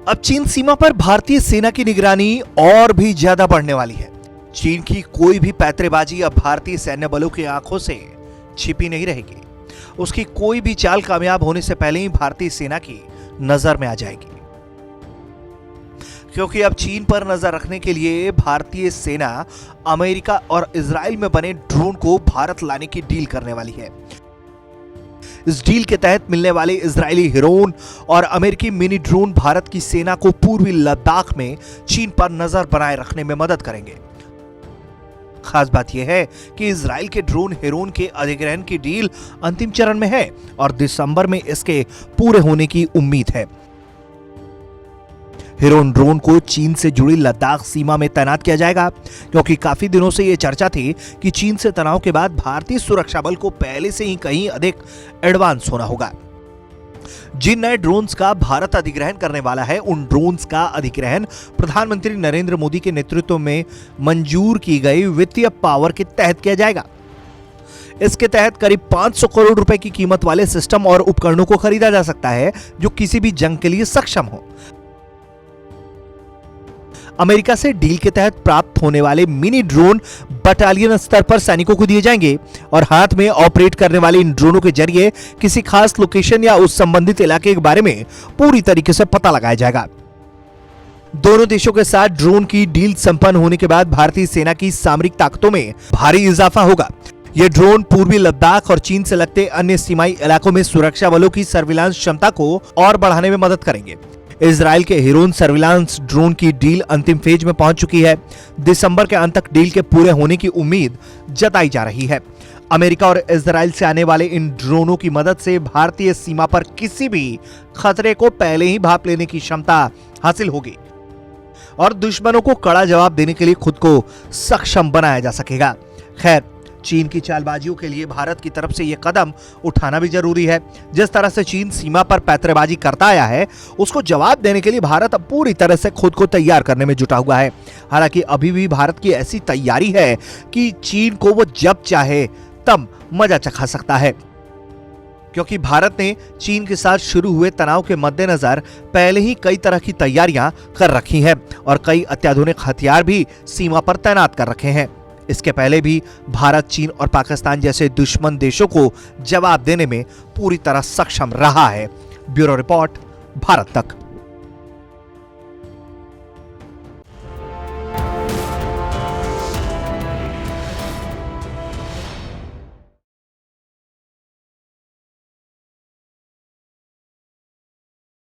अब चीन सीमा पर भारतीय सेना की निगरानी और भी ज्यादा बढ़ने वाली है। चीन की कोई भी पैंतरेबाजी अब भारतीय सैन्य बलों की आंखों से छिपी नहीं रहेगी। उसकी कोई भी चाल कामयाब होने से पहले ही भारतीय सेना की नजर में आ जाएगी, क्योंकि अब चीन पर नजर रखने के लिए भारतीय सेना अमेरिका और इजराइल में बने ड्रोन को भारत लाने की डील करने वाली है। इस डील के तहत मिलने वाले इजरायली हिरोन और अमेरिकी मिनी ड्रोन भारत की सेना को पूर्वी लद्दाख में चीन पर नजर बनाए रखने में मदद करेंगे। खास बात यह है कि इजराइल के ड्रोन हिरोन के अधिग्रहण की डील अंतिम चरण में है और दिसंबर में इसके पूरे होने की उम्मीद है। हिरोन ड्रोन को चीन से जुड़ी लद्दाख सीमा में तैनात किया जाएगा, क्योंकि काफी दिनों से यह चर्चा थी कि चीन से तनाव के बाद भारतीय सुरक्षा बल को पहले से ही कहीं अधिक एडवांस होना होगा। जिन नए ड्रोन्स का भारत अधिग्रहण करने वाला है, उन ड्रोन्स का अधिग्रहण प्रधानमंत्री नरेंद्र मोदी के नेतृत्व में मंजूर की गई वित्तीय पावर के तहत किया जाएगा। इसके तहत करीब 500 करोड़ रुपए की कीमत वाले सिस्टम और उपकरणों को खरीदा जा सकता है, जो किसी भी जंग के लिए सक्षम हो। अमेरिका से डील के तहत प्राप्त होने वाले मिनी ड्रोन बटालियन स्तर पर सैनिकों को दिए जाएंगे और हाथ में ऑपरेट करने वाले इन ड्रोनों के जरिए किसी खास लोकेशन या उस संबंधित इलाके के बारे में पूरी तरीके से पता लगाया जाएगा। दोनों देशों के साथ ड्रोन की डील संपन्न होने के बाद भारतीय सेना की सामरिक ताकतों में भारी इजाफा होगा। ये ड्रोन पूर्वी लद्दाख और चीन से लगते अन्य सीमाई इलाकों में सुरक्षा बलों की सर्विलांस क्षमता को और बढ़ाने में मदद करेंगे। इजराइल के हिरोन सर्विलांस ड्रोन की डील अंतिम फेज में पहुंच चुकी है। दिसंबर के अंत तक डील के पूरे होने की उम्मीद जताई जा रही है। अमेरिका और इजराइल से आने वाले इन ड्रोनों की मदद से भारतीय सीमा पर किसी भी खतरे को पहले ही भांप लेने की क्षमता हासिल होगी और दुश्मनों को कड़ा जवाब देने के लिए खुद को सक्षम बनाया जा सकेगा। खैर, चीन की चालबाजियों के लिए भारत की तरफ से यह कदम उठाना भी जरूरी है। जिस तरह से चीन सीमा पर पैंतरेबाजी करता आया है, उसको जवाब देने के लिए भारत अब पूरी तरह से खुद को तैयार करने में जुटा हुआ है। हालांकि अभी भी भारत की ऐसी तैयारी है कि चीन को वो जब चाहे तब मजा चखा सकता है, क्योंकि भारत ने चीन के साथ शुरू हुए तनाव के मद्देनजर पहले ही कई तरह की तैयारियां कर रखी हैं और कई अत्याधुनिक हथियार भी सीमा पर तैनात कर रखे हैं। इसके पहले भी भारत चीन और पाकिस्तान जैसे दुश्मन देशों को जवाब देने में पूरी तरह सक्षम रहा है। ब्यूरो रिपोर्ट, भारत तक।